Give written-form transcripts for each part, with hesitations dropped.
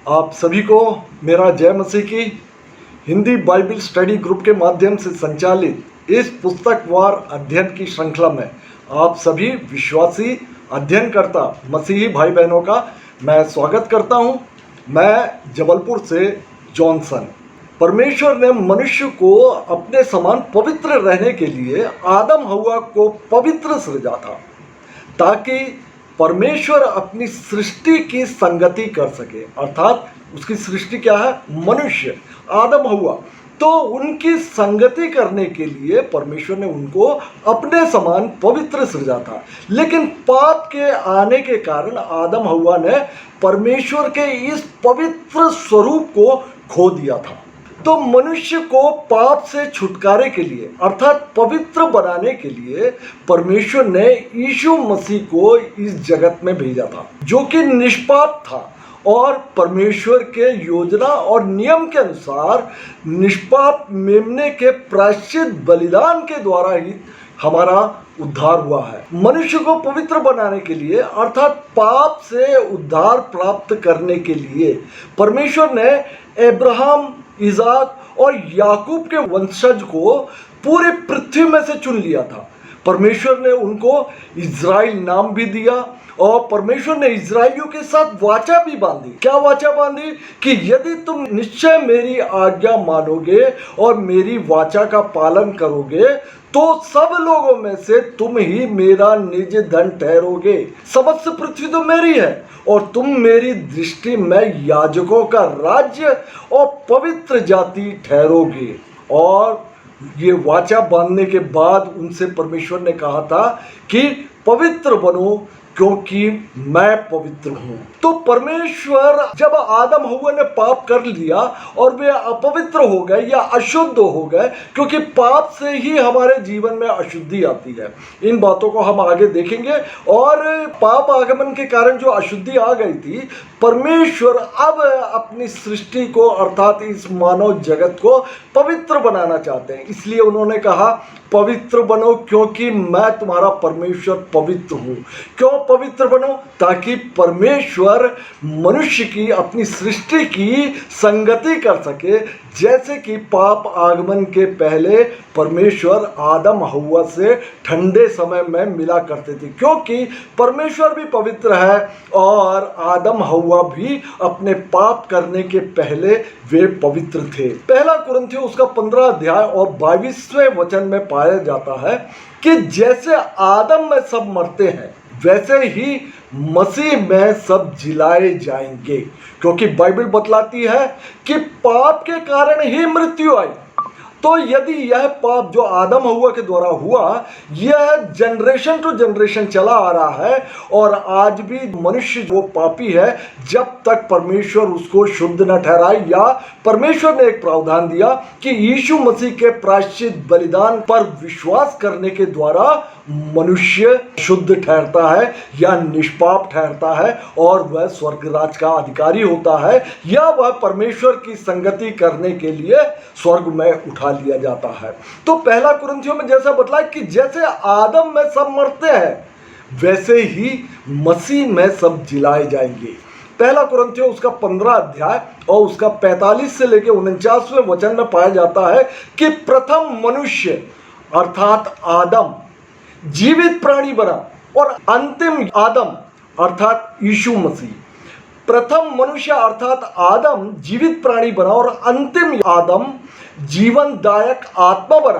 आप सभी को मेरा जय मसीह की। हिंदी बाइबल स्टडी ग्रुप के माध्यम से संचालित इस पुस्तकवार अध्ययन की श्रृंखला में आप सभी विश्वासी अध्ययनकर्ता मसीही भाई बहनों का मैं स्वागत करता हूं। मैं जबलपुर से जॉनसन। परमेश्वर ने मनुष्य को अपने समान पवित्र रहने के लिए आदम हव्वा को पवित्र सृजा था, ताकि परमेश्वर अपनी सृष्टि की संगति कर सके। अर्थात उसकी सृष्टि क्या है? मनुष्य, आदम हव्वा। तो उनकी संगति करने के लिए परमेश्वर ने उनको अपने समान पवित्र सृजा था। लेकिन पाप के आने के कारण आदम हव्वा ने परमेश्वर के इस पवित्र स्वरूप को खो दिया था। तो मनुष्य को पाप से छुटकारे के लिए अर्थात पवित्र बनाने के लिए परमेश्वर ने यीशु मसीह को इस जगत में भेजा था, जो कि निष्पाप था और परमेश्वर के योजना और नियम के अनुसार निष्पाप मेमने के प्रायश्चित बलिदान के द्वारा ही हमारा उद्धार हुआ है। मनुष्य को पवित्र बनाने के लिए अर्थात पाप से उद्धार प्राप्त करने के लिए परमेश्वर ने अब्राहम, इसाक और याकूब के वंशज को पूरी पृथ्वी में से चुन लिया था। परमेश्वर ने उनको इज़राइल नाम भी दिया और परमेश्वर ने इज़राइलियों के साथ वाचा भी बांधी। क्या वाचा बांधी? कि यदि तुम निश्चय मेरी आज्ञा मानोगे और मेरी वाचा का पालन करोगे तो सब लोगों में से तुम ही मेरा निज धन ठहरोगे। समस्त पृथ्वी तो मेरी है और तुम मेरी दृष्टि में याजकों का राज्य और पवित्र जाति ठहरोगे। और ये वाचा बांधने के बाद उनसे परमेश्वर ने कहा था कि पवित्र बनो क्योंकि मैं पवित्र हूं। तो परमेश्वर जब आदम हव्वा ने पाप कर लिया और वे अपवित्र हो गए या अशुद्ध हो गए, क्योंकि पाप से ही हमारे जीवन में अशुद्धि आती है। इन बातों को हम आगे देखेंगे। और पाप आगमन के कारण जो अशुद्धि आ गई थी, परमेश्वर अब अपनी सृष्टि को अर्थात इस मानव जगत को पवित्र बनाना चाहते हैं। इसलिए उन्होंने कहा पवित्र बनो क्योंकि मैं तुम्हारा परमेश्वर पवित्र हूं। क्यों पवित्र बनो? ताकि परमेश्वर मनुष्य की अपनी सृष्टि की संगति कर सके, जैसे कि पाप आगमन के पहले परमेश्वर आदम हव्वा से ठंडे समय में मिला करते थे, क्योंकि परमेश्वर भी पवित्र है और आदम हव्वा भी अपने पाप करने के पहले वे पवित्र थे। पहला कुरिन्थियों उसका 15 अध्याय और 22वें वचन में पाया जाता है कि जैसे आदम में सब मरते हैं वैसे ही मसीह में सब जिलाए जाएंगे, क्योंकि बाइबल बतलाती है कि पाप के कारण ही मृत्यु आई। तो यदि यह पाप जो आदम हव्वा के द्वारा हुआ, यह जनरेशन टू जनरेशन चला आ रहा है और आज भी मनुष्य जो पापी है, जब तक परमेश्वर उसको शुद्ध न ठहराए या परमेश्वर ने एक प्रावधान दिया कि यीशु मसीह के प्रायश्चित बलिदान पर विश्वास करने के द्वारा मनुष्य शुद्ध ठहरता है या निष्पाप ठहरता है और वह स्वर्ग राज का अधिकारी होता है, या वह परमेश्वर की संगति करने के लिए स्वर्ग में उठा लिया जाता है। तो पहला कुरिन्थियों में जैसा बतलाया कि जैसे आदम में सब मरते हैं वैसे ही मसीह में सब जिलाए जाएंगे। पहला कुरिन्थियों उसका 15 अध्याय और उसका 45 से लेकर 49वें वचन में पाया जाता है कि प्रथम मनुष्य अर्थात आदम जीवित प्राणी बना और अंतिम आदम अर्थात यीशु मसीह। प्रथम मनुष्य अर्थात आदम जीवित प्राणी बना और अंतिम आदम जीवनदायक आत्मा बना,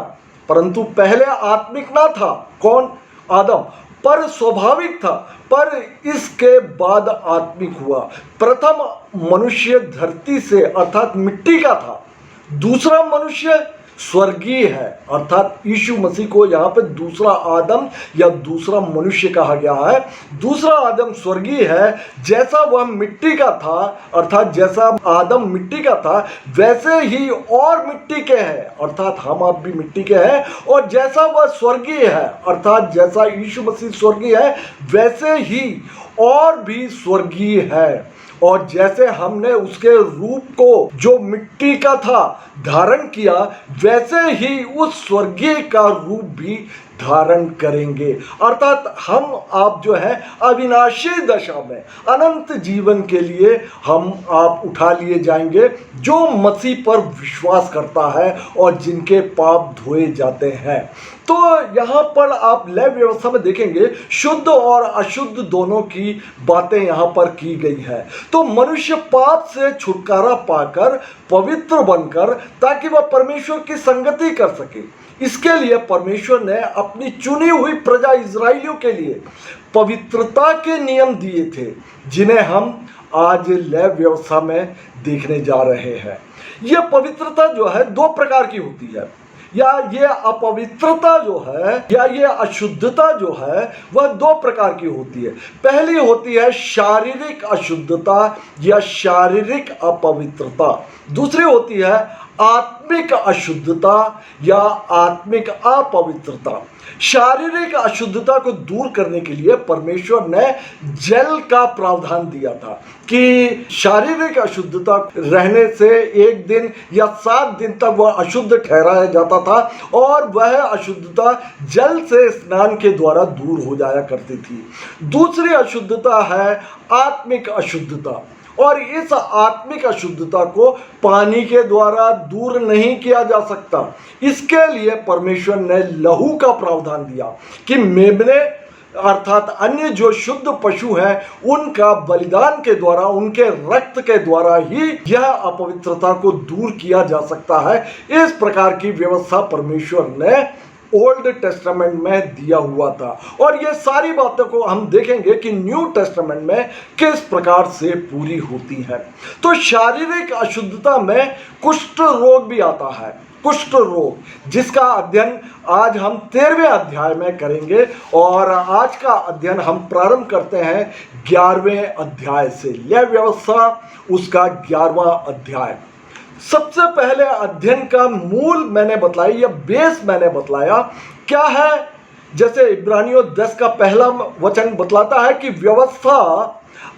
परंतु पहले आत्मिक ना था। कौन? आदम। पर स्वाभाविक था, पर इसके बाद आत्मिक हुआ। प्रथम मनुष्य धरती से अर्थात मिट्टी का था, दूसरा मनुष्य स्वर्गीय है अर्थात यीशु मसीह को यहाँ पे दूसरा आदम या दूसरा मनुष्य कहा गया है। दूसरा आदम स्वर्गीय है, जैसा वह मिट्टी का था अर्थात जैसा आदम मिट्टी का था वैसे ही और मिट्टी के हैं अर्थात हम आप भी मिट्टी के हैं, और जैसा वह स्वर्गीय है अर्थात जैसा यीशु मसीह स्वर्गीय है वैसे ही और भी स्वर्गीय है। और जैसे हमने उसके रूप को जो मिट्टी का था धारण किया, वैसे ही उस स्वर्गीय का रूप भी धारण करेंगे। अर्थात हम आप जो है अविनाशी दशा में अनंत जीवन के लिए हम आप उठा लिए जाएंगे, जो मसीह पर विश्वास करता है और जिनके पाप धोए जाते हैं। तो यहाँ पर आप लय व्यवस्था में देखेंगे शुद्ध और अशुद्ध दोनों की बातें यहाँ पर की गई है। तो मनुष्य पाप से छुटकारा पाकर पवित्र बनकर ताकि वह परमेश्वर की संगति कर सके, इसके लिए परमेश्वर ने अपनी चुनी हुई प्रजा इजराइलियों के लिए पवित्रता के नियम दिए थे, जिन्हें हम आज लय व्यवस्था में देखने जा रहे हैं। यह पवित्रता जो है दो प्रकार की होती है, या ये अपवित्रता जो है या ये अशुद्धता जो है वह दो प्रकार की होती है। पहली होती है शारीरिक अशुद्धता या शारीरिक अपवित्रता, दूसरी होती है आत्मिक अशुद्धता या आत्मिक अपवित्रता। शारीरिक अशुद्धता को दूर करने के लिए परमेश्वर ने जल का प्रावधान दिया था कि शारीरिक अशुद्धता रहने से 1 दिन या 7 दिन तक वह अशुद्ध ठहराया जाता था और वह अशुद्धता जल से स्नान के द्वारा दूर हो जाया करती थी। दूसरी अशुद्धता है आत्मिक अशुद्धता, और इस आत्मिक अशुद्धता को पानी के द्वारा दूर नहीं किया जा सकता। इसके लिए परमेश्वर ने लहू का प्रावधान दिया कि मेमने अर्थात अन्य जो शुद्ध पशु हैं उनका बलिदान के द्वारा, उनके रक्त के द्वारा ही यह अपवित्रता को दूर किया जा सकता है। इस प्रकार की व्यवस्था परमेश्वर ने ओल्ड टेस्टामेंट में दिया हुआ था, और ये सारी बातों को हम देखेंगे कि न्यू टेस्टामेंट में किस प्रकार से पूरी होती है। तो शारीरिक अशुद्धता में कुष्ठ रोग भी आता है, कुष्ठ रोग, जिसका अध्ययन आज हम 13वें अध्याय में करेंगे। और आज का अध्ययन हम प्रारंभ करते हैं 11वें अध्याय से, लय व्यवस्था उसका 11वां अध्याय। सबसे पहले अध्ययन का मूल मैंने बतलाई या बेस मैंने बतलाया क्या है। जैसे इब्रानियों 10 का पहला वचन बतलाता है कि व्यवस्था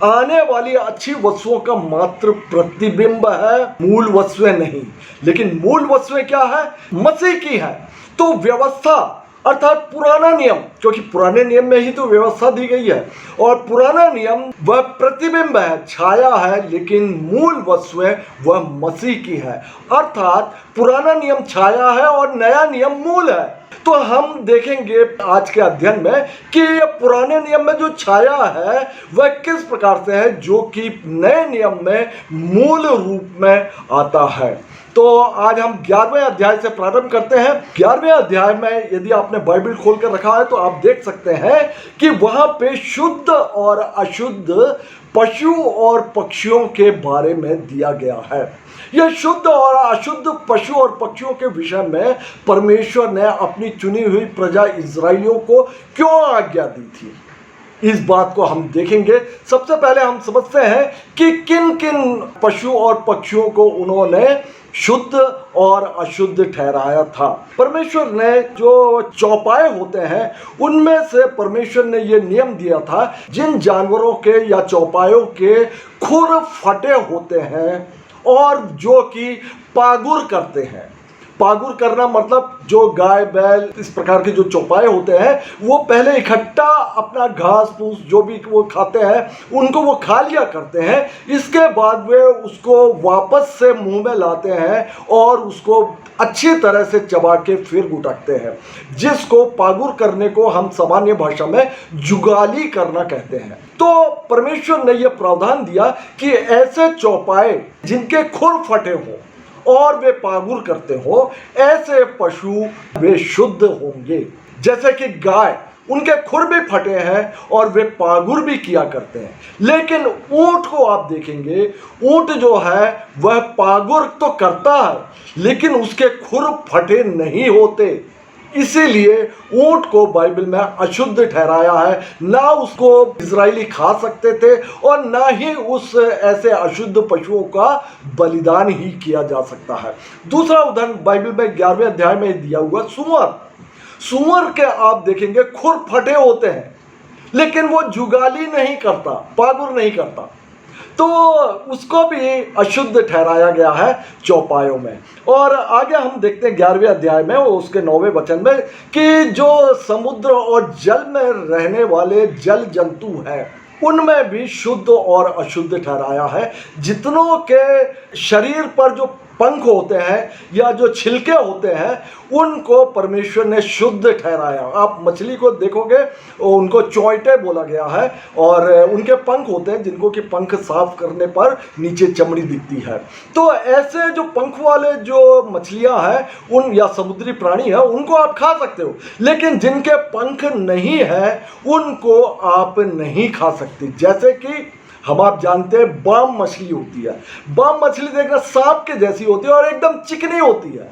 आने वाली अच्छी वस्तुओं का मात्र प्रतिबिंब है, मूल वस्तुएं नहीं। लेकिन मूल वस्तुएं क्या है? मसीह की है। तो व्यवस्था अर्थात पुराना नियम, क्योंकि पुराने नियम में ही तो व्यवस्था दी गई है, और पुराना नियम वह प्रतिबिंब है, छाया है, लेकिन मूल वस्तुएं वह मसीह की है। अर्थात पुराना नियम छाया है और नया नियम मूल है। तो हम देखेंगे आज के अध्ययन में कि ये पुराने नियम में जो छाया है वह किस प्रकार से है, जो कि नए नियम में मूल रूप में आता है। तो आज हम 11वें अध्याय से प्रारंभ करते हैं। 11वें अध्याय में यदि आपने बाइबल खोल कर रखा है तो आप देख सकते हैं कि वहां पे शुद्ध और अशुद्ध पशु और पक्षियों के बारे में दिया गया है। यह शुद्ध और अशुद्ध पशु और पक्षियों के विषय में परमेश्वर ने अपनी चुनी हुई प्रजा इजराइलियों को क्यों आज्ञा दी थी, इस बात को हम देखेंगे। सबसे पहले हम समझते हैं कि किन किन पशु और पक्षियों को उन्होंने शुद्ध और अशुद्ध ठहराया था। परमेश्वर ने जो चौपाए होते हैं उनमें से परमेश्वर ने ये नियम दिया था, जिन जानवरों के या चौपायों के खुर फटे होते हैं और जो कि पागुर करते हैं। पागुर करना मतलब जो गाय बैल इस प्रकार के जो चौपाए होते हैं वो पहले इकट्ठा अपना घास फूस जो भी वो खाते हैं उनको वो खा लिया करते हैं। इसके बाद वे उसको वापस से मुंह में लाते हैं और उसको अच्छी तरह से चबा के फिर गुटकते हैं, जिसको पागुर करने को हम सामान्य भाषा में जुगाली करना कहते हैं। तो परमेश्वर ने यह प्रावधान दिया कि ऐसे चौपाए जिनके खुर फटे हों और वे पागुर करते हो, ऐसे पशु वे शुद्ध होंगे। जैसे कि गाय, उनके खुर भी फटे हैं और वे पागुर भी किया करते हैं। लेकिन ऊंट को आप देखेंगे, ऊंट जो है वह पागुर तो करता है लेकिन उसके खुर फटे नहीं होते। इसीलिए ऊंट को बाइबल में अशुद्ध ठहराया है। ना उसको इजरायली खा सकते थे और ना ही उस ऐसे अशुद्ध पशुओं का बलिदान ही किया जा सकता है। दूसरा उदाहरण बाइबल में 11वें अध्याय में दिया हुआ सुअर के आप देखेंगे खुर फटे होते हैं लेकिन वो जुगाली नहीं करता, पागुर नहीं करता। तो उसको भी अशुद्ध ठहराया गया है चौपायों में। और आगे हम देखते हैं 11वें अध्याय में उसके 9वें वचन में कि जो समुद्र और जल में रहने वाले जल जंतु हैं उनमें भी शुद्ध और अशुद्ध ठहराया है। जितनों के शरीर पर जो पंख होते हैं या जो छिलके होते हैं उनको परमेश्वर ने शुद्ध ठहराया। आप मछली को देखोगे उनको चौंटे बोला गया है और उनके पंख होते हैं जिनको कि पंख साफ करने पर नीचे चमड़ी दिखती है। तो ऐसे जो पंख वाले जो मछलियां हैं उन या समुद्री प्राणी है उनको आप खा सकते हो, लेकिन जिनके पंख नहीं है उनको आप नहीं खा सकते। जैसे कि हम आप जानते हैं बाम मछली होती है। बाम मछली देखना सांप के जैसी होती है और एकदम चिकनी होती है,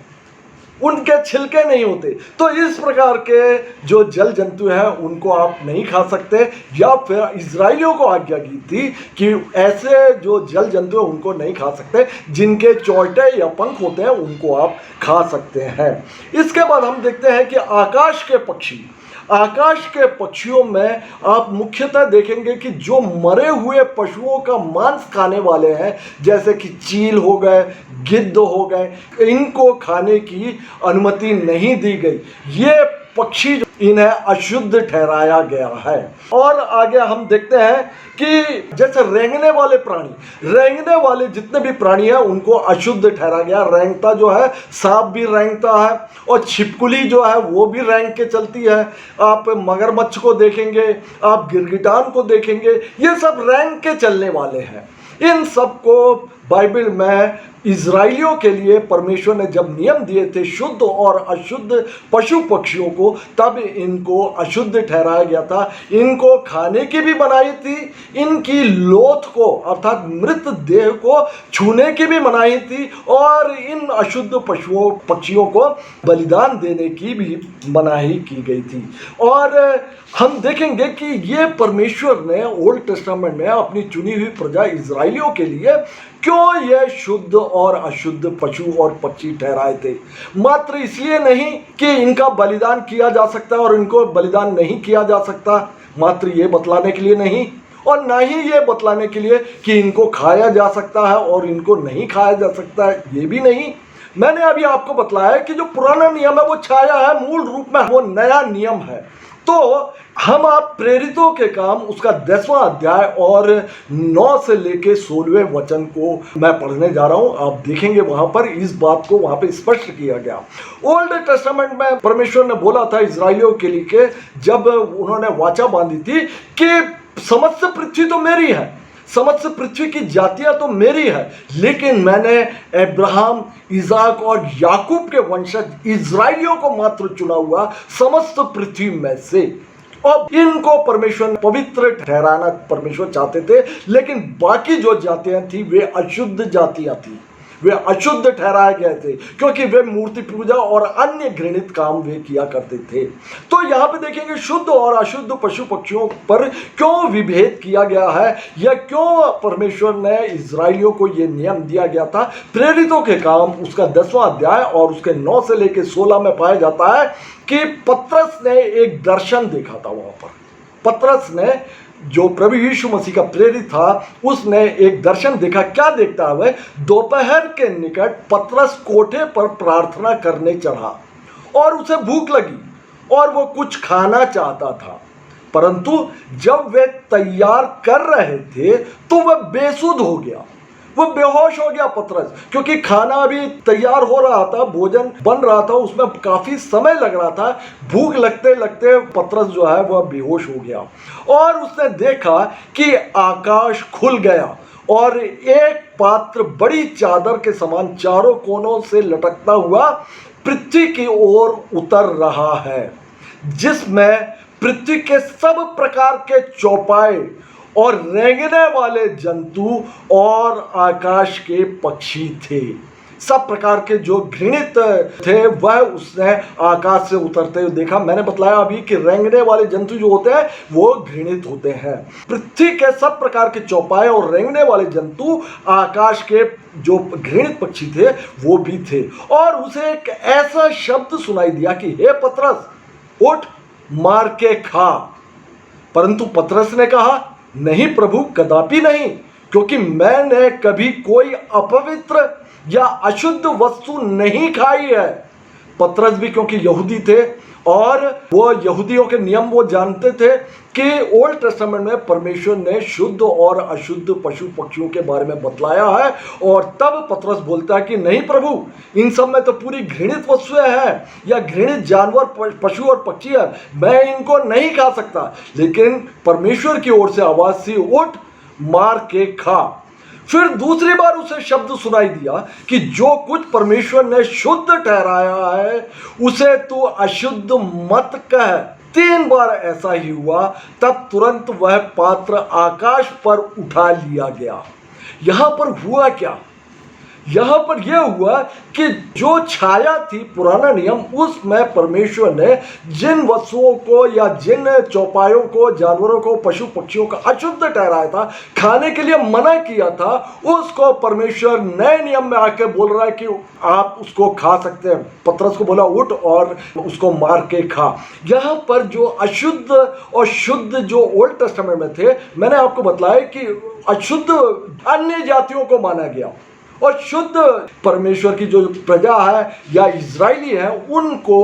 उनके छिलके नहीं होते। तो इस प्रकार के जो जल जंतु हैं उनको आप नहीं खा सकते, या फिर इजराइलियों को आज्ञा की थी कि ऐसे जो जल जंतु हैं उनको नहीं खा सकते, जिनके चौटे या पंख होते हैं उनको आप खा सकते हैं। इसके बाद हम देखते हैं कि आकाश के पक्षी, आकाश के पक्षियों में आप मुख्यतः देखेंगे कि जो मरे हुए पशुओं का मांस खाने वाले हैं, जैसे कि चील हो गए, गिद्ध हो गए, इनको खाने की अनुमति नहीं दी गई। ये पक्षी इन्हें अशुद्ध ठहराया गया है। और आगे हम देखते हैं कि जैसे रेंगने वाले प्राणी, रेंगने वाले जितने भी प्राणी हैं उनको अशुद्ध ठहरा गया। रेंगता जो है, सांप भी रेंगता है और छिपकली जो है वो भी रेंग के चलती है। आप मगरमच्छ को देखेंगे, आप गिरगिटान को देखेंगे, ये सब रेंग के चलने वाले हैं। इन सबको बाइबल में इजराइलियों के लिए परमेश्वर ने जब नियम दिए थे शुद्ध और अशुद्ध पशु पक्षियों को, तब इनको अशुद्ध ठहराया गया था। इनको खाने की भी मनाही थी, इनकी लोथ को अर्थात मृत देह को छूने की भी मनाही थी, और इन अशुद्ध पशुओं पक्षियों को बलिदान देने की भी मनाही की गई थी। और हम देखेंगे कि ये परमेश्वर ने ओल्ड टेस्टामेंट में अपनी चुनी हुई प्रजा इजराइलियों के लिए क्यों ये शुद्ध और अशुद्ध पशु और पक्षी ठहराए थे। मात्र इसलिए नहीं कि इनका बलिदान किया जा सकता है और इनको बलिदान नहीं किया जा सकता, मात्र ये बतलाने के लिए नहीं, और ना ही ये बतलाने के लिए कि इनको खाया जा सकता है और इनको नहीं खाया जा सकता है, ये भी नहीं। मैंने अभी आपको बतलाया कि जो पुराना नियम है वो छाया है, मूल रूप में वो नया नियम है। तो हम आप प्रेरितों के काम उसका 10वां अध्याय और 9 से लेके 16वें वचन को मैं पढ़ने जा रहा हूं। आप देखेंगे वहां पर इस बात को वहां पे स्पष्ट किया गया। ओल्ड टेस्टामेंट में परमेश्वर ने बोला था इजराइलियों के लिए कि जब उन्होंने वाचा बांधी थी कि समस्त पृथ्वी तो मेरी है, समस्त पृथ्वी की जातियां तो मेरी है, लेकिन मैंने अब्राहम, इसाक और याकूब के वंशज इजराइलियों को मात्र चुना हुआ समस्त पृथ्वी में से। अब इनको परमेश्वर ने पवित्र ठहराना परमेश्वर चाहते थे, लेकिन बाकी जो जातियां थी वे अशुद्ध जातियां थी, वे अशुद्ध ठहराए गए थे क्योंकि वे मूर्ति पूजा और अन्य घृणित काम वे किया करते थे। तो यहाँ पे देखेंगे शुद्ध और अशुद्ध पशु पक्षियों पर क्यों विभेद किया गया है, या क्यों परमेश्वर ने इजराइलियों को ये नियम दिया गया था। प्रेरितों के काम उसका 10वां अध्याय और उसके 9 से लेकर 16 में पाया जाता है कि पतरस ने एक दर्शन देखा था। वहां पर पतरस ने, जो प्रभु यीशु मसीह का प्रेरित था, उसने एक दर्शन देखा। क्या देखता है? दोपहर के निकट पतरस कोठे पर प्रार्थना करने चढ़ा और उसे भूख लगी और वो कुछ खाना चाहता था, परंतु जब वे तैयार कर रहे थे तो वह बेसुध हो गया, वो बेहोश हो गया पतरस, क्योंकि खाना अभी तैयार हो रहा था, भोजन बन रहा था, उसमें काफी समय लग रहा था। भूख लगते लगते पतरस जो है वह बेहोश हो गया और उसने देखा कि आकाश खुल गया और एक पात्र बड़ी चादर के समान चारों कोनों से लटकता हुआ पृथ्वी की ओर उतर रहा है, जिसमें पृथ्वी के सब प्रकार के चौपाए और रेंगने वाले जंतु और आकाश के पक्षी थे। सब प्रकार के जो घृणित थे वह उसने आकाश से उतरते हुए देखा। मैंने बतलाया अभी कि रेंगने वाले जंतु जो होते हैं वो घृणित होते हैं। पृथ्वी के सब प्रकार के चौपाए और रेंगने वाले जंतु, आकाश के जो घृणित पक्षी थे वो भी थे। और उसे एक ऐसा शब्द सुनाई दिया कि हे पतरस, उठ, मार के खा। परंतु पतरस ने कहा, नहीं प्रभु, कदापि नहीं, क्योंकि मैंने कभी कोई अपवित्र या अशुद्ध वस्तु नहीं खाई है। पतरस भी क्योंकि यहूदी थे और वो यहूदियों के नियम वो जानते थे कि ओल्ड टेस्टामेंट में परमेश्वर ने शुद्ध और अशुद्ध पशु पक्षियों के बारे में बतलाया है। और तब पतरस बोलता है कि नहीं प्रभु, इन सब में तो पूरी घृणित वस्तुएं हैं या घृणित जानवर पशु और पक्षी है, मैं इनको नहीं खा सकता। लेकिन परमेश्वर की ओर से आवाज सी, उठ मार के खा। फिर दूसरी बार उसे शब्द सुनाई दिया कि जो कुछ परमेश्वर ने शुद्ध ठहराया है उसे तू अशुद्ध मत कह। 3 बार ऐसा ही हुआ, तब तुरंत वह पात्र आकाश पर उठा लिया गया। यहां पर हुआ क्या? यहां पर यह हुआ कि जो छाया थी पुराना नियम, उसमें परमेश्वर ने जिन वस्तुओं को या जिन चौपायों को, जानवरों को, पशु पक्षियों का अशुद्ध ठहराया था, खाने के लिए मना किया था, उसको परमेश्वर नए नियम में आके बोल रहा है कि आप उसको खा सकते हैं। पतरस को बोला उठ और उसको मार के खा। यहां पर जो अशुद्ध और शुद्ध जो ओल्ड टेस्टामेंट में थे, मैंने आपको बताया कि अशुद्ध अन्य जातियों को माना गया और शुद्ध परमेश्वर की जो प्रजा है या इजरायली है उनको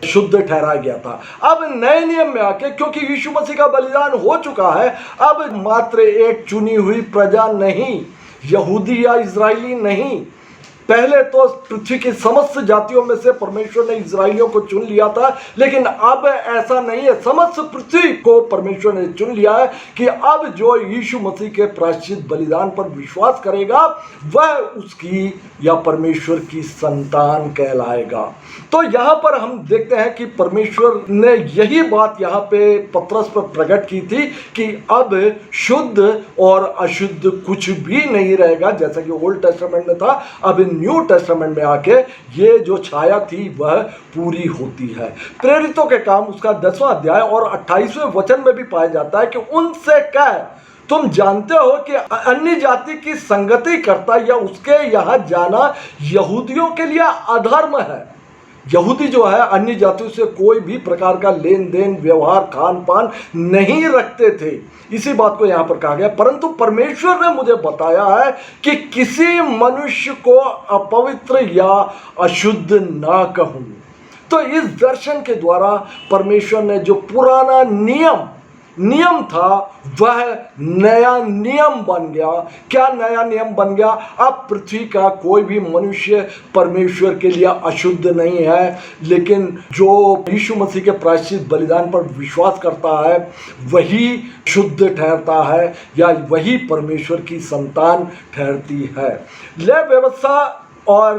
शुद्ध ठहराया गया था। अब नए नियम में आके क्योंकि यीशु मसीह का बलिदान हो चुका है, अब मात्र एक चुनी हुई प्रजा नहीं, यहूदी या इजरायली नहीं, पहले तो पृथ्वी की समस्त जातियों में से परमेश्वर ने इजरायलियों को चुन लिया था, लेकिन अब ऐसा नहीं है। समस्त पृथ्वी को परमेश्वर ने चुन लिया है कि अब जो यीशु मसीह के प्रायश्चित बलिदान पर विश्वास करेगा वह उसकी या परमेश्वर की संतान कहलाएगा। तो यहाँ पर हम देखते हैं कि परमेश्वर ने यही बात यहाँ पे पतरस पर प्रकट की थी कि अब शुद्ध और अशुद्ध कुछ भी नहीं रहेगा, जैसा कि ओल्ड टेस्टामेंट में था। अब न्यू टेस्टामेंट में आके ये जो छाया थी वह पूरी होती है। प्रेरितों के काम उसका 10वां अध्याय और 28वें वचन में भी पाया जाता है कि उनसे कह, तुम जानते हो कि अन्य जाति की संगति करता या उसके यहाँ जाना यहूदियों के लिए अधर्म है। यहूदी जो है अन्य जातियों से कोई भी प्रकार का लेन देन, व्यवहार, खान पान नहीं रखते थे। इसी बात को यहाँ पर कहा गया, परंतु परमेश्वर ने मुझे बताया है कि किसी मनुष्य को अपवित्र या अशुद्ध ना कहूं। तो इस दर्शन के द्वारा परमेश्वर ने जो पुराना नियम था वह नया नियम बन गया। क्या नया नियम बन गया? अब पृथ्वी का कोई भी मनुष्य परमेश्वर के लिए अशुद्ध नहीं है, लेकिन जो यीशु मसीह के प्रायश्चित बलिदान पर विश्वास करता है वही शुद्ध ठहरता है या वही परमेश्वर की संतान ठहरती है। ले व्यवस्था और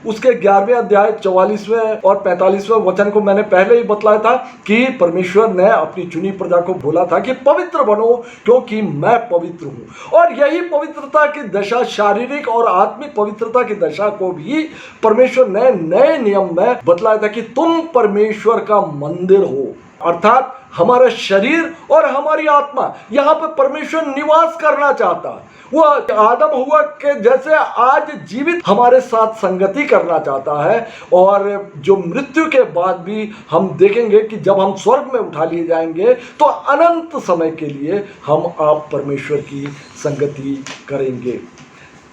उसके 11वें अध्याय 44वें और 45वें वचन को मैंने पहले ही बतलाया था कि परमेश्वर ने अपनी चुनी प्रजा को बोला था कि पवित्र बनो क्योंकि मैं पवित्र हूं। और यही पवित्रता की दशा, शारीरिक और आत्मिक पवित्रता की दशा को भी परमेश्वर ने नए नियम में बतलाया था कि तुम परमेश्वर का मंदिर हो, अर्थात हमारा शरीर और हमारी आत्मा, यहाँ पर परमेश्वर निवास करना चाहता है। वो आदम हुआ के जैसे आज जीवित हमारे साथ संगति करना चाहता है। और जो मृत्यु के बाद भी हम देखेंगे कि जब हम स्वर्ग में उठा लिए जाएंगे तो अनंत समय के लिए हम आप परमेश्वर की संगति करेंगे।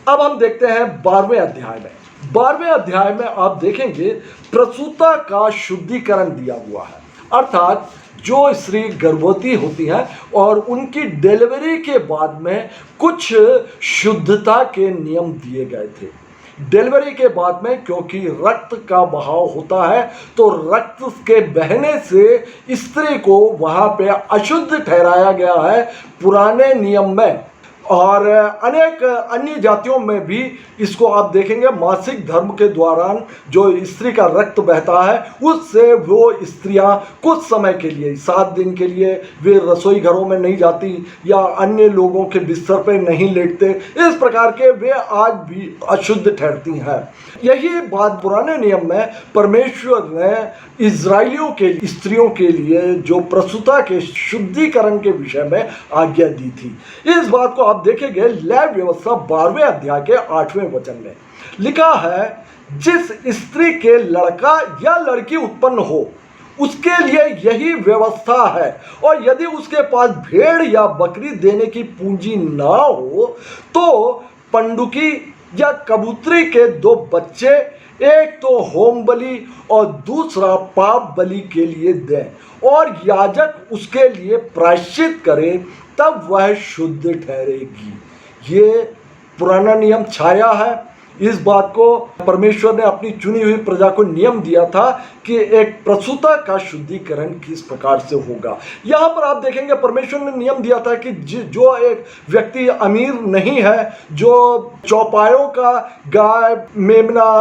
अब हम देखते हैं 12वें अध्याय में। 12वें अध्याय में आप देखेंगे प्रसूता का शुद्धिकरण दिया हुआ है, अर्थात जो स्त्री गर्भवती होती है और उनकी डिलीवरी के बाद में कुछ शुद्धता के नियम दिए गए थे। डिलीवरी के बाद में क्योंकि रक्त का बहाव होता है तो रक्त के बहने से स्त्री को वहाँ पे अशुद्ध ठहराया गया है पुराने नियम में। और अनेक अन्य जातियों में भी इसको आप देखेंगे, मासिक धर्म के दौरान जो स्त्री का रक्त बहता है उससे वो स्त्रियां कुछ समय के लिए, 7 दिन के लिए वे रसोई घरों में नहीं जाती या अन्य लोगों के बिस्तर पर नहीं लेटते। इस प्रकार के वे आज भी अशुद्ध ठहरती हैं। यही बात पुराने नियम में परमेश्वर ने इजरायलियों के स्त्रियों के लिए जो प्रसूता के शुद्धिकरण के विषय में आज्ञा दी थी। इस बात को आप देखेंगे ले व्यवस्था 12वें अध्याय के 8वें वचन में लिखा है, जिस स्त्री के लड़का या लड़की उत्पन्न हो उसके लिए यही व्यवस्था है। और यदि उसके पास भेड़ या बकरी देने की पूंजी ना हो तो पंडुकी या कबूतरी के 2 बच्चे, एक तो होम बलि और दूसरा पाप बलि के लिए दें और याजक उसके लिए प्रायश्चित करे, तब वह शुद्ध ठहरेगी। ये पुराना नियम छाया है। इस बात को परमेश्वर ने अपनी चुनी हुई प्रजा को नियम दिया था कि एक प्रसूता का शुद्धिकरण किस प्रकार से होगा। यहाँ पर आप देखेंगे परमेश्वर ने नियम दिया था कि जो एक व्यक्ति अमीर नहीं है, जो चौपायों का गाय, मेमना,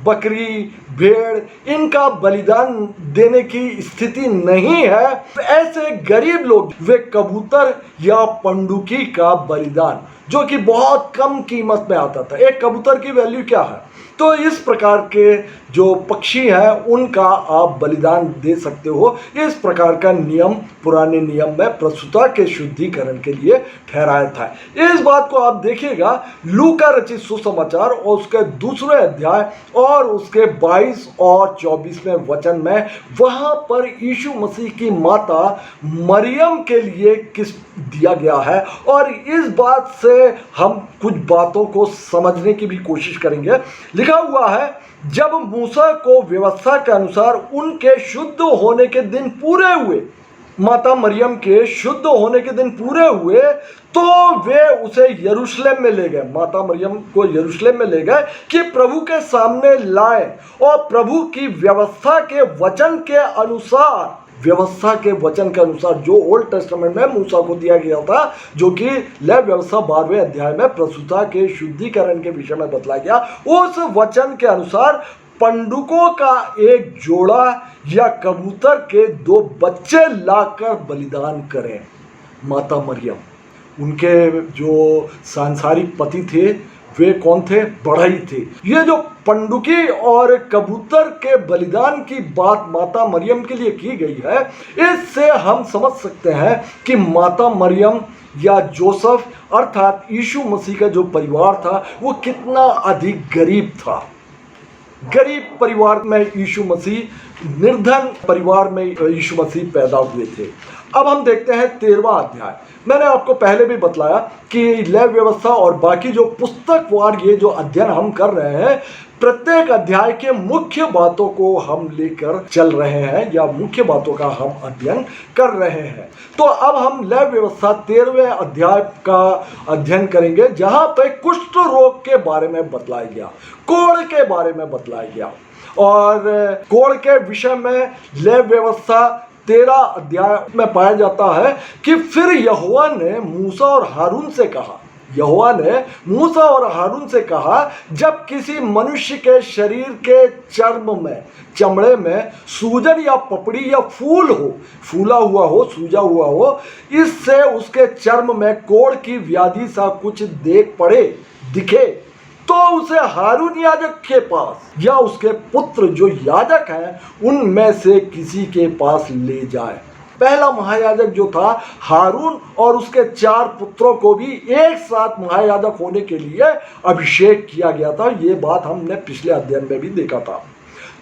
बकरी, भेड़ इनका बलिदान देने की स्थिति नहीं है, ऐसे गरीब लोग वे कबूतर या पंडुकी का बलिदान, जो कि बहुत कम कीमत में आता था। एक कबूतर की वैल्यू क्या है? तो इस प्रकार के जो पक्षी हैं उनका आप बलिदान दे सकते हो। इस प्रकार का नियम पुराने नियम में प्रसूता के शुद्धिकरण के लिए ठहराया था। इस बात को आप देखिएगा लूका रचित सुसमाचार और उसके 2 अध्याय और उसके 22 और 24वें वचन में, वहां पर यीशु मसीह की माता मरियम के लिए किस दिया गया है। और इस बात से हम कुछ बातों को समझने की भी कोशिश करेंगे। लिखा हुआ है, जब मूसा को व्यवस्था के अनुसार उनके शुद्ध होने के दिन पूरे हुए, माता मरियम के शुद्ध होने के दिन पूरे हुए, तो वे उसे यरूशलेम में ले गए। माता मरियम को यरूशलेम में ले गए कि प्रभु के सामने लाए और प्रभु की व्यवस्था के वचन के अनुसार, व्यवस्था के वचन के अनुसार जो ओल्ड टेस्टामेंट में मूसा को दिया गया था, जो कि लेव व्यवस्था 12वें अध्याय में प्रसूता के शुद्धिकरण के विषय में बतलाया गया, उस वचन के अनुसार पंडुकों का एक जोड़ा या कबूतर के 2 बच्चे लाकर बलिदान करें। माता मरियम, उनके जो सांसारिक पति थे वे कौन थे? बढ़ई थे। ये जो पंडुकी और कबूतर के बलिदान की बात माता मरियम के लिए की गई है, इससे हम समझ सकते हैं कि माता मरियम या जोसेफ अर्थात यीशु मसीह का जो परिवार था वो कितना अधिक गरीब था। गरीब परिवार में यीशु मसीह, निर्धन परिवार में यीशु मसीह पैदा हुए थे। अब हम देखते हैं 13वां अध्याय। मैंने आपको पहले भी बतलाया कि लेव व्यवस्था और बाकी जो पुस्तकवार ये जो अध्ययन हम कर रहे हैं, प्रत्येक अध्याय के मुख्य बातों को हम लेकर चल रहे हैं या मुख्य बातों का हम अध्ययन कर रहे हैं। तो अब हम लेव व्यवस्था 13वें अध्याय का अध्ययन करेंगे, जहां पे कुष्ठ रोग के बारे में बतलाया गया, कोढ़ के बारे में बतलाया गया। और कोढ़ के विषय में लेव व्यवस्था 13 अध्याय में पाया जाता है कि फिर यहोवा ने मूसा और हारून से कहा, यहोवा ने मूसा और हारून से कहा, जब किसी मनुष्य के शरीर के चमड़े में सूजन या पपड़ी या फूल हो, फूला हुआ हो, सूजा हुआ हो, इससे उसके चर्म में कोढ़ की व्याधि सा कुछ दिखे, तो उसे हारून याजक के पास या उसके पुत्र जो याजक हैं उनमें से किसी के पास ले जाए। पहला महायाजक जो था हारून, और उसके 4 पुत्रों को भी एक साथ महायाजक होने के लिए अभिषेक किया गया था। ये बात हमने पिछले अध्ययन में भी देखा था।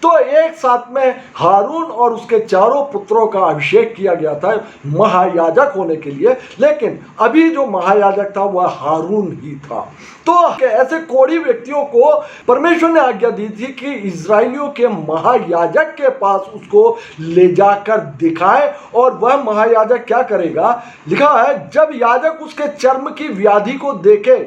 तो एक साथ में हारून और उसके 4 पुत्रों का अभिषेक किया गया था महायाजक होने के लिए, लेकिन अभी जो महायाजक था वह हारून ही था। तो ऐसे कोढ़ी व्यक्तियों को परमेश्वर ने आज्ञा दी थी कि इजराइलियों के महायाजक के पास उसको ले जाकर दिखाए, और वह महायाजक क्या करेगा? लिखा है, जब याजक उसके चर्म की व्याधि को देखे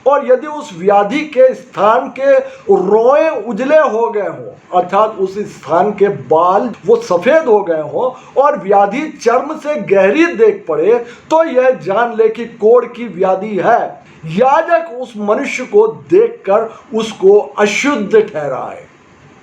और यदि उस व्याधि के स्थान के रोए उजले हो गए हों, अर्थात उस स्थान के बाल वो सफेद हो गए हों और व्याधि चर्म से गहरी देख पड़े, तो यह जान ले कि कोढ़ की व्याधि है। याजक उस मनुष्य को देखकर उसको अशुद्ध ठहराए।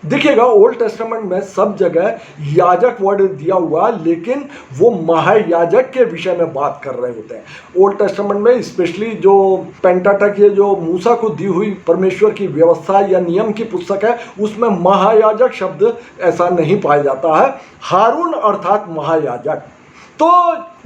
देखिएगा ओल्ड टेस्टामेंट में सब जगह याजक वर्ड दिया हुआ, लेकिन वो महायाजक के विषय में बात कर रहे होते हैं। ओल्ड टेस्टामेंट में स्पेशली जो पेंटाटक, ये जो मूसा को दी हुई परमेश्वर की व्यवस्था या नियम की पुस्तक है, उसमें महायाजक शब्द ऐसा नहीं पाया जाता है। हारून अर्थात महायाजक। तो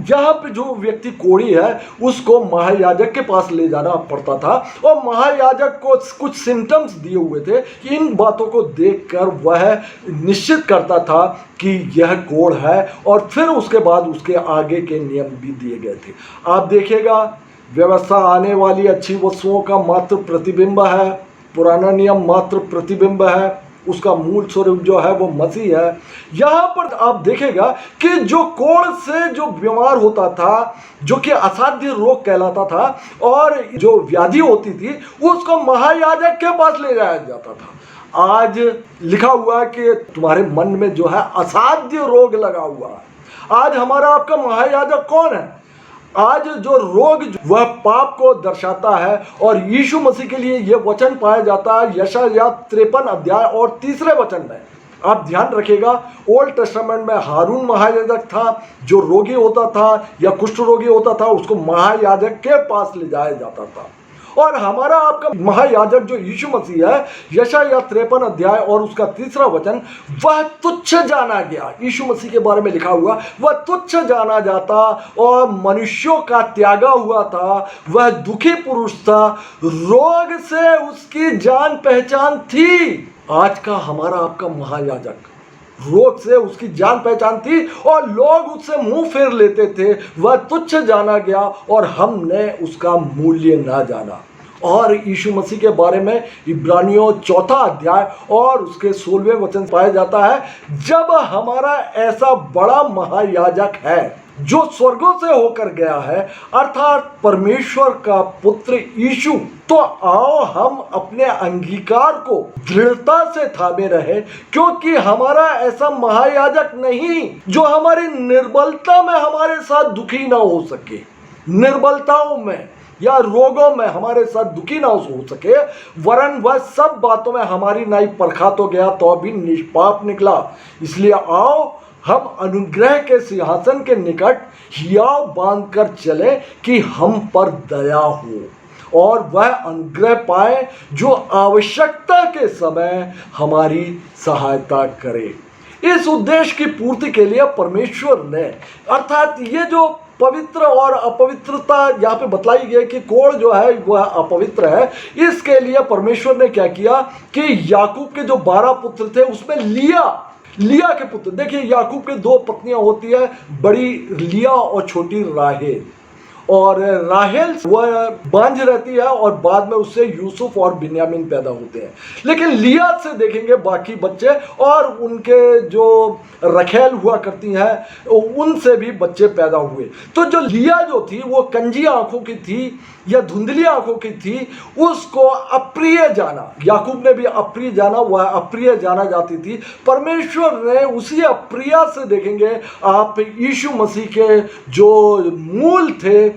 यहाँ पे जो व्यक्ति कोढ़ी है उसको महायाजक के पास ले जाना पड़ता था और महायाजक को कुछ सिम्टम्स दिए हुए थे कि इन बातों को देखकर वह निश्चित करता था कि यह कोढ़ है और फिर उसके बाद उसके आगे के नियम भी दिए गए थे। आप देखिएगा, व्यवस्था आने वाली अच्छी वस्तुओं का मात्र प्रतिबिंब है, पुराना नियम मात्र प्रतिबिंब है, उसका मूल स्वरूप जो है वो मसीह है। यहाँ पर आप देखेगा कि जो कोढ़ से जो बीमार होता था, जो कि असाध्य रोग कहलाता था और जो व्याधि होती थी, उसको महायाजक के पास ले जाया जाता था। आज लिखा हुआ है कि तुम्हारे मन में जो है असाध्य रोग लगा हुआ है। आज हमारा आपका महायाजक कौन है? आज जो रोग वह पाप को दर्शाता है और यीशु मसीह के लिए यह वचन पाया जाता है यशायाह 53 अध्याय और 3 वचन में। आप ध्यान रखिएगा, ओल्ड टेस्टामेंट में हारून महायाजक था, जो रोगी होता था या कुष्ठ रोगी होता था उसको महायाजक के पास ले जाया जाता था। और हमारा आपका महायाजक जो यीशु मसीह है, यशायाह 53 अध्याय और उसका 3 वचन, वह तुच्छ जाना गया। यीशु मसीह के बारे में लिखा हुआ, वह तुच्छ जाना जाता और मनुष्यों का त्यागा हुआ था। वह दुखी पुरुष था, रोग से उसकी जान पहचान थी। आज का हमारा आपका महायाजक, रोग से उसकी जान पहचान थी और लोग उससे मुंह फेर लेते थे। वह तुच्छ जाना गया और हमने उसका मूल्य ना जाना। और यीशु मसीह के बारे में इब्रानियों 4 अध्याय और उसके 16वें वचन पाया जाता है, जब हमारा ऐसा बड़ा महायाजक है जो स्वर्गों से होकर गया है, अर्थात परमेश्वर का पुत्र यीशु, तो आओ हम अपने अंगीकार को दृढ़ता से थामे रहे, क्योंकि हमारा ऐसा महायाजक नहीं जो हमारी निर्बलता में हमारे साथ दुखी ना हो सके, निर्बलताओं में या रोगों में हमारे साथ दुखी ना हो सके, वरन वह सब बातों में हमारी नाई परखा तो गया तो भी निष्पाप निकला। इसलिए आओ हम अनुग्रह के सिंहासन के निकट हियाव बांधकर चले कि हम पर दया हो और वह अनुग्रह पाए जो आवश्यकता के समय हमारी सहायता करे। इस उद्देश्य की पूर्ति के लिए परमेश्वर ने, अर्थात ये जो पवित्र और अपवित्रता यहाँ पे बतलाई गई कि कोढ़ जो है वह अपवित्र है, इसके लिए परमेश्वर ने क्या किया कि याकूब के जो 12 पुत्र थे उसमें लिया के पुत्र, देखिए याकूब के 2 पत्नियां होती है, बड़ी लिया और छोटी राहेल। और राहेल वह बांझ रहती है और बाद में उससे यूसुफ और बिन्यामीन पैदा होते हैं। लेकिन लिया से देखेंगे बाकी बच्चे और उनके जो रखेल हुआ करती हैं उनसे भी बच्चे पैदा हुए। तो जो लिया जो थी वो कंजी आंखों की थी या धुंधली आंखों की थी, उसको अप्रिय जाना, याकूब ने भी अप्रिय जाना, वह अप्रिय जाना जाती थी। परमेश्वर ने उसी अप्रिया से देखेंगे आप यीशु मसीह के जो मूल थे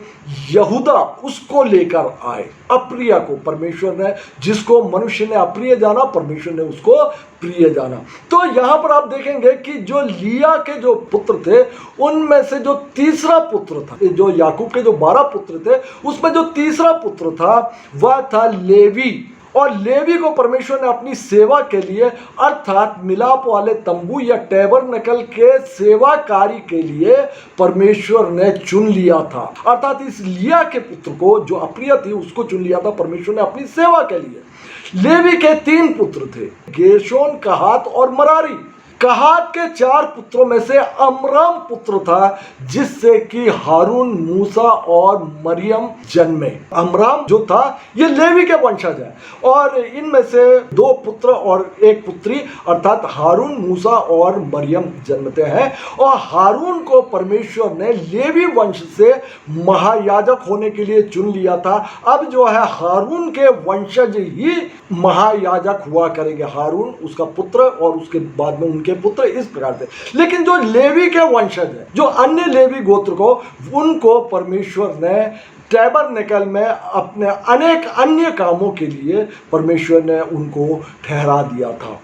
यहूदा, उसको लेकर आए। अप्रिय को परमेश्वर ने, जिसको मनुष्य ने अप्रिय जाना, परमेश्वर ने उसको प्रिय जाना। तो यहाँ पर आप देखेंगे कि जो लिया के जो पुत्र थे उनमें से जो तीसरा पुत्र था, जो याकूब के जो 12 पुत्र थे उसमें जो तीसरा पुत्र था वह था लेवी। और लेवी को परमेश्वर ने अपनी सेवा के लिए, अर्थात मिलाप वाले तंबू या टैबरनेकल के सेवा कार्य के लिए परमेश्वर ने चुन लिया था। अर्थात इस लिया के पुत्र को जो अप्रिय थी उसको चुन लिया था परमेश्वर ने अपनी सेवा के लिए। लेवी के 3 पुत्र थे, गेर्शोन, कहात और मरारी। कहात के 4 पुत्रों में से अमराम पुत्र था, जिससे कि हारून, मूसा और मरियम जन्मे। अमराम जो था ये लेवी के वंशज है और इनमें से 2 पुत्र और 1 पुत्री, अर्थात हारून, मूसा और मरियम जन्मते हैं। और हारून को परमेश्वर ने लेवी वंश से महायाजक होने के लिए चुन लिया था। अब जो है हारून के वंशज ही महायाजक हुआ करेंगे, हारून उसका पुत्र और उसके बाद में उनके पुत्र, इस प्रकार से। लेकिन जो लेवी के वंशज हैं, जो अन्य लेवी गोत्र को, उनको परमेश्वर ने टैबरनेकल में अपने अनेक अन्य कामों के लिए परमेश्वर ने उनको ठहरा दिया था।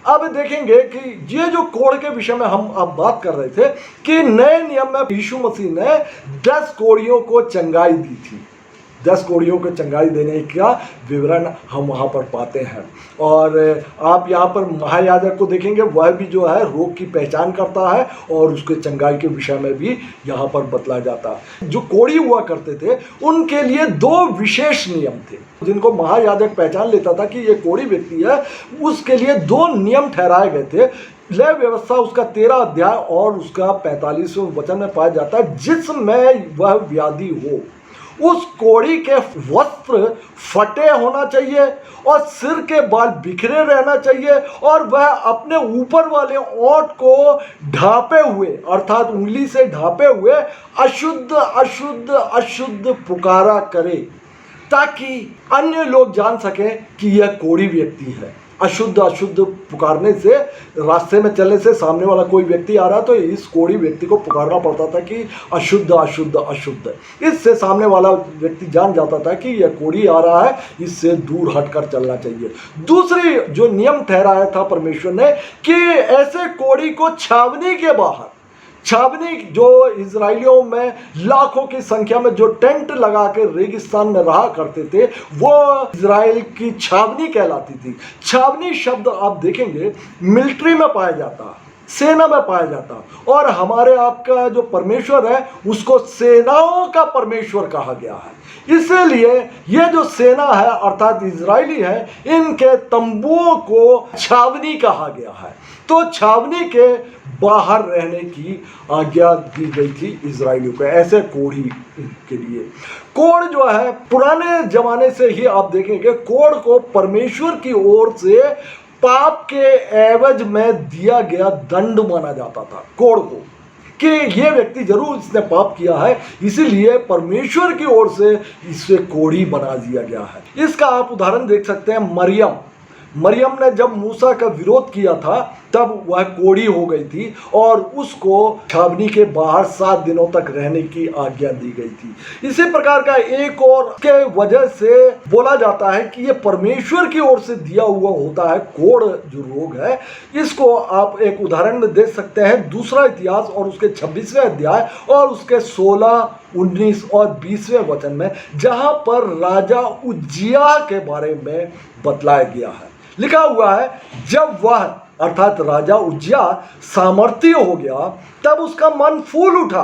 अब देखेंगे कि ये जो कोढ़ के विषय में हम अब बात कर रहे थे कि नए नियम में यीशु मसीह ने 10 कोढ़ियों को चंगाई दी थी। 10 कोड़ियों को चंगाई देने का विवरण हम वहाँ पर पाते हैं। और आप यहाँ पर महायाजक को देखेंगे, वह भी जो है रोग की पहचान करता है और उसके चंगाई के विषय में भी यहाँ पर बतलाया जाता है। जो कोढ़ी हुआ करते थे उनके लिए 2 विशेष नियम थे, जिनको महायाजक पहचान लेता था कि ये कोढ़ी व्यक्ति है, उसके लिए 2 नियम ठहराए गए थे। लय व्यवस्था उसका 13 अध्याय और उसका 45वें वचन में पाया जाता है, जिसमें वह व्याधि हो, उस कोढ़ी के वस्त्र फटे होना चाहिए और सिर के बाल बिखरे रहना चाहिए और वह अपने ऊपर वाले ओंठ को ढांपे हुए, अर्थात उंगली से ढांपे हुए अशुद्ध अशुद्ध अशुद्ध पुकारा करे, ताकि अन्य लोग जान सकें कि यह कोढ़ी व्यक्ति है। अशुद्ध अशुद्ध पुकारने से, रास्ते में चलने से सामने वाला कोई व्यक्ति आ रहा तो इस कोढ़ी व्यक्ति को पुकारना पड़ता था कि अशुद्ध अशुद्ध अशुद्ध। इससे सामने वाला व्यक्ति जान जाता था कि यह कोढ़ी आ रहा है, इससे दूर हटकर चलना चाहिए। दूसरी जो नियम ठहराया था परमेश्वर ने कि ऐसे कोढ़ी को छावनी के बाहर, छावनी जो इजराइलियों में लाखों की संख्या में जो टेंट लगा के रेगिस्तान में रहा करते थे, वो इजराइल की छावनी कहलाती थी। छावनी शब्द आप देखेंगे मिलिट्री में पाया जाता, सेना में पाया जाता, और हमारे आपका जो परमेश्वर है उसको सेनाओं का परमेश्वर कहा गया है। इसलिए ये जो सेना है अर्थात इजराइली है, इनके तंबुओं को छावनी कहा गया है। तो छावनी के बाहर रहने की आज्ञा दी गई थी इजराइलियों को, ऐसे कोढ़ी के लिए। कोढ़ जो है पुराने जमाने से ही आप देखेंगे, कोढ़ को परमेश्वर की ओर से पाप के एवज में दिया गया दंड माना जाता था। कोढ़ को कि ये व्यक्ति जरूर इसने पाप किया है, इसीलिए परमेश्वर की ओर से इसे कोढ़ी बना दिया गया है। इसका आप उदाहरण देख सकते हैं, मरियम ने जब मूसा का विरोध किया था तब वह कोढ़ी हो गई थी और उसको छावनी के बाहर 7 दिनों तक रहने की आज्ञा दी गई थी। इसी प्रकार का एक और के वजह से बोला जाता है कि ये परमेश्वर की ओर से दिया हुआ होता है। कोढ़ जो रोग है, इसको आप एक उदाहरण में देख सकते हैं, दूसरा इतिहास और उसके 26वें अध्याय और उसके 16, 19 और 20वें वचन में, जहां पर राजा उज्जियाह के बारे में बतलाया गया है। लिखा हुआ है, जब वह अर्थात राजा उज्जियाह सामर्थ्य हो गया तब उसका मन फूल उठा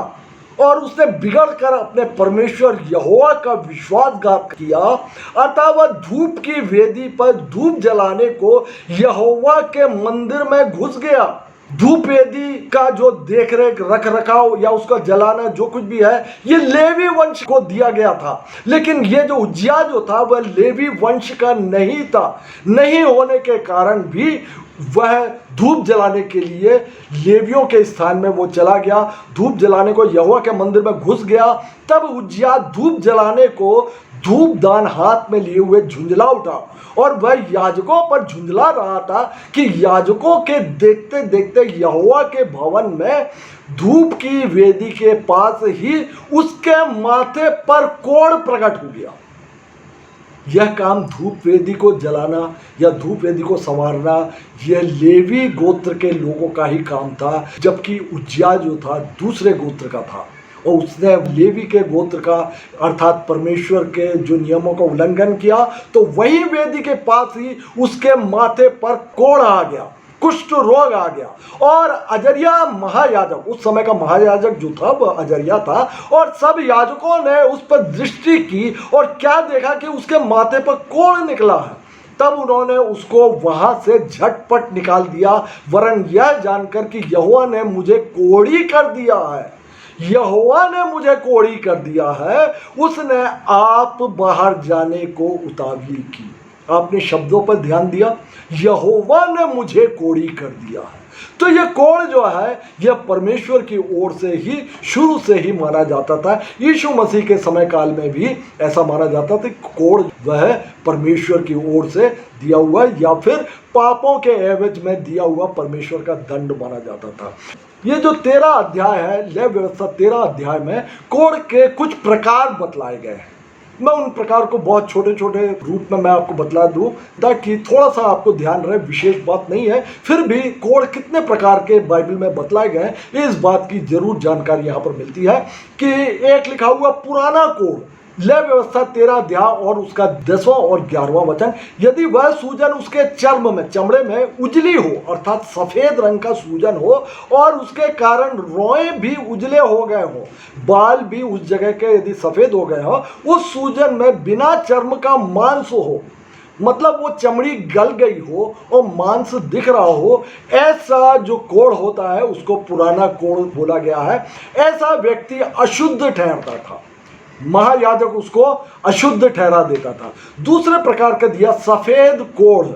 और उसने बिगड़ कर अपने परमेश्वर यहोवा का विश्वासघात किया। अतः वह धूप की वेदी पर धूप जलाने को यहोवा के मंदिर में घुस गया। धूप वेदी का जो देख रेख रख रखाव या उसका जलाना जो कुछ भी है, ये लेवी वंश को दिया गया था। लेकिन ये जो उज्जियाह जो था वह लेवी वंश का नहीं था। नहीं होने के कारण भी वह धूप जलाने के लिए लेवियों के स्थान में वो चला गया, धूप जलाने को यहोवा के मंदिर में घुस गया। तब उज्जियाह धूप जलाने को धूप दान हाथ में लिए हुए झुंझला उठा और वह याजकों पर झुंझला रहा था कि याजकों के देखते देखते यहोवा के भवन में धूप की वेदी के पास ही उसके माथे पर कोढ़ प्रकट हो गया। यह काम धूप वेदी को जलाना या धूप वेदी को संवारना यह लेवी गोत्र के लोगों का ही काम था, जबकि उज्जियाह जो था दूसरे गोत्र का था और उसने लेवी के गोत्र का अर्थात परमेश्वर के जो नियमों का उल्लंघन किया, तो वही वेदी के पास ही उसके माथे पर कोढ़ आ गया, कुष्ठ रोग आ गया। और अजर्या महायाजक, उस समय का महायाजक जो था वह अजर्या था, और सब याजकों ने उस पर दृष्टि की और क्या देखा कि उसके माथे पर कोढ़ निकला है। तब उन्होंने उसको वहां से झटपट निकाल दिया, वरन यह जानकर कि यहोवा ने मुझे कोढ़ी कर दिया है, यहोवा ने मुझे कोढ़ी कर दिया है, उसने आप बाहर जाने को उतावली की। आपने शब्दों पर ध्यान दिया, यहोवा ने मुझे कोढ़ी कर दिया है। तो यह कोढ़ जो है यह परमेश्वर की ओर से ही शुरू से ही माना जाता था। यीशु मसीह के समय काल में भी ऐसा माना जाता था कि कोढ़ वह परमेश्वर की ओर से दिया हुआ या फिर पापों के एवज में दिया हुआ परमेश्वर का दंड माना जाता था। ये जो 13 अध्याय है, लय व्यवस्था 13 अध्याय में कोढ़ के कुछ प्रकार बतलाए गए हैं। मैं उन प्रकार को बहुत छोटे छोटे रूप में मैं आपको बतला दूं ताकि थोड़ा सा आपको ध्यान रहे, विशेष बात नहीं है, फिर भी कोढ़ कितने प्रकार के बाइबल में बतलाए गए हैं इस बात की जरूर जानकारी यहाँ पर मिलती है। कि एक लिखा हुआ पुराना कोढ़, लय व्यवस्था 13 अध्याय और उसका 10वां और 11वां वचन, यदि वह सूजन उसके चर्म में, चमड़े में उजली हो, अर्थात सफेद रंग का सूजन हो और उसके कारण रोए भी उजले हो गए हो, बाल भी उस जगह के यदि सफेद हो गए हो, उस सूजन में बिना चर्म का मांस हो, मतलब वो चमड़ी गल गई हो और मांस दिख रहा हो, ऐसा जो कोढ़ होता है उसको पुराना कोढ़ बोला गया है। ऐसा व्यक्ति अशुद्ध ठहरता था, महायाजक उसको अशुद्ध ठहरा देता था। दूसरे प्रकार का दिया सफेद कोढ़,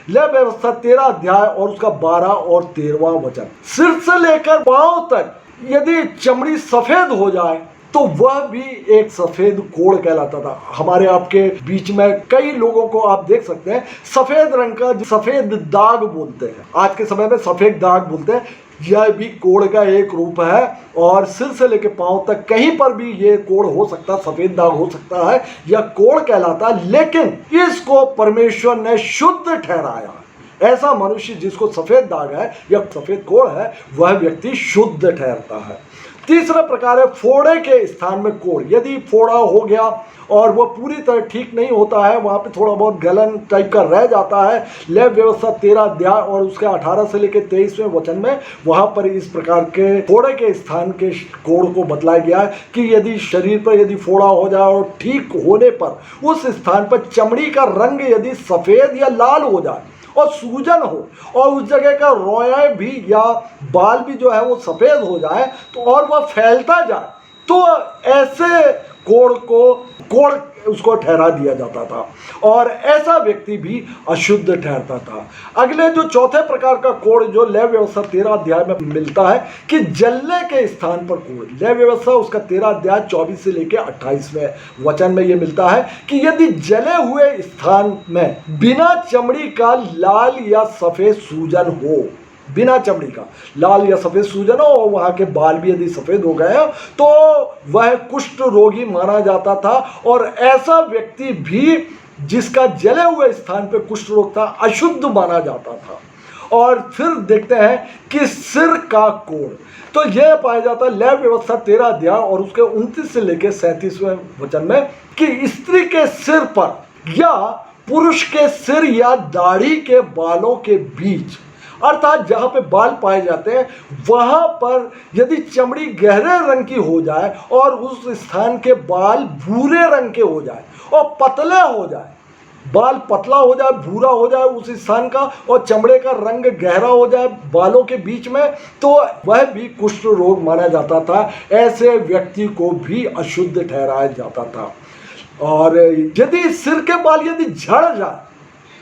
लय व्यवस्था 13 अध्याय और उसका 12 और 13वां वचन, सिर से लेकर पांव तक यदि चमड़ी सफेद हो जाए तो वह भी एक सफेद कोढ़ कहलाता था। हमारे आपके बीच में कई लोगों को आप देख सकते हैं सफेद रंग का, सफेद दाग बोलते हैं, आज के समय में सफेद दाग बोलते हैं, यह भी कोढ़ का एक रूप है। और सिर से लेकर पांव तक कहीं पर भी ये कोढ़ हो सकता, सफेद दाग हो सकता है, यह कोढ़ कहलाता। लेकिन इसको परमेश्वर ने शुद्ध ठहराया। ऐसा मनुष्य जिसको सफेद दाग है या सफेद कोढ़ है, वह व्यक्ति शुद्ध ठहरता है। तीसरा प्रकार है फोड़े के स्थान में कोढ़, यदि फोड़ा हो गया और वह पूरी तरह ठीक नहीं होता है, वहाँ पे थोड़ा बहुत गलन टाइप का रह जाता है, लय व्यवस्था 13 अध्याय और उसके 18 से लेकर 23वें वचन में वहाँ पर इस प्रकार के फोड़े के स्थान के कोढ़ को बतलाया गया है कि यदि शरीर पर यदि फोड़ा हो जाए और ठीक होने पर उस स्थान पर चमड़ी का रंग यदि सफ़ेद या लाल हो जाए और सूजन हो और उस जगह का रोया भी या बाल भी जो है वो सफ़ेद हो जाए तो और वह फैलता जाए, तो ऐसे कोढ़ उसको ठहरा दिया जाता था और ऐसा व्यक्ति भी अशुद्ध ठहरता था। अगले जो चौथे प्रकार का कोढ़ जो लय व्यवस्था 13 अध्याय में मिलता है कि जलने के स्थान पर कोढ़, लय व्यवस्था उसका 13 अध्याय 24 से लेकर 28वें वचन में यह मिलता है कि यदि जले हुए स्थान में बिना चमड़ी का लाल या सफ़ेद सूजन हो, बिना चमड़ी का लाल या सफ़ेद सूजन हो और वहाँ के बाल भी यदि सफ़ेद हो गए तो वह कुष्ठ रोगी माना जाता था। और ऐसा व्यक्ति भी जिसका जले हुए स्थान पे कुष्ठ रोग था, अशुद्ध माना जाता था। और फिर देखते हैं कि सिर का कोढ़, तो यह पाया जाता है लय व्यवस्था 13 अध्याय और उसके 29 से लेकर 37वें वचन में कि स्त्री के सिर पर या पुरुष के सिर या दाढ़ी के बालों के बीच, अर्थात जहाँ पे बाल पाए जाते हैं वहाँ पर यदि चमड़ी गहरे रंग की हो जाए और उस स्थान के बाल भूरे रंग के हो जाए और पतले हो जाए, बाल पतला हो जाए, भूरा हो जाए उस स्थान का और चमड़े का रंग गहरा हो जाए बालों के बीच में, तो वह भी कुष्ठ रोग माना जाता था। ऐसे व्यक्ति को भी अशुद्ध ठहराया जाता था। और यदि सिर के बाल यदि झड़ जाए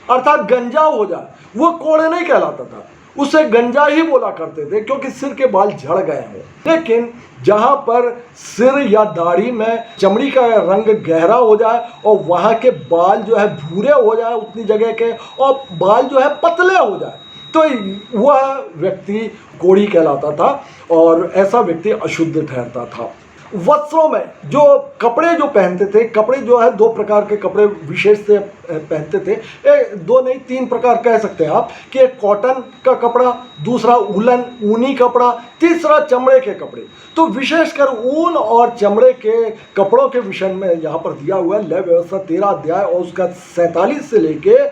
अर्थात गंजा हो जाए, वो कोढ़ नहीं कहलाता था, उसे गंजा ही बोला करते थे क्योंकि सिर के बाल झड़ गए हैं। लेकिन जहाँ पर सिर या दाढ़ी में चमड़ी का रंग गहरा हो जाए और वहाँ के बाल जो है भूरे हो जाए उतनी जगह के और बाल जो है पतले हो जाए, तो वह व्यक्ति कोढ़ी कहलाता था और ऐसा व्यक्ति अशुद्ध ठहरता था। वस्त्रों में जो कपड़े जो पहनते थे, कपड़े जो है 2 प्रकार के कपड़े विशेष से पहनते थे, 2 नहीं 3 प्रकार कह सकते हैं आप कि एक कॉटन का कपड़ा, दूसरा उलन ऊनी कपड़ा, तीसरा चमड़े के कपड़े। तो विशेषकर ऊन और चमड़े के कपड़ों के विषय में यहाँ पर दिया हुआ है लय व्यवस्था 13 अध्याय और उसका 47 से लेके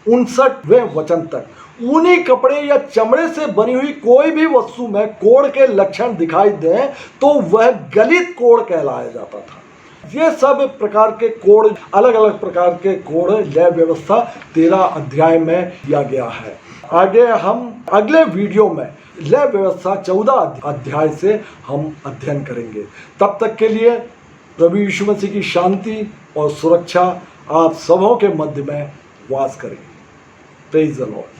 59वें वचन तक। ऊनी कपड़े या चमड़े से बनी हुई कोई भी वस्तु में कोढ़ के लक्षण दिखाई दें तो वह गलित कोढ़ कहलाया जाता था। ये सब प्रकार के कोढ़, अलग अलग प्रकार के कोढ़ लय व्यवस्था 13 अध्याय में दिया गया है। आगे हम अगले वीडियो में लय व्यवस्था 14 अध्याय से हम अध्ययन करेंगे। तब तक के लिए प्रभु यीशु मसीह की शांति और सुरक्षा आप सबों के मध्य में वास करें। Praise the Lord.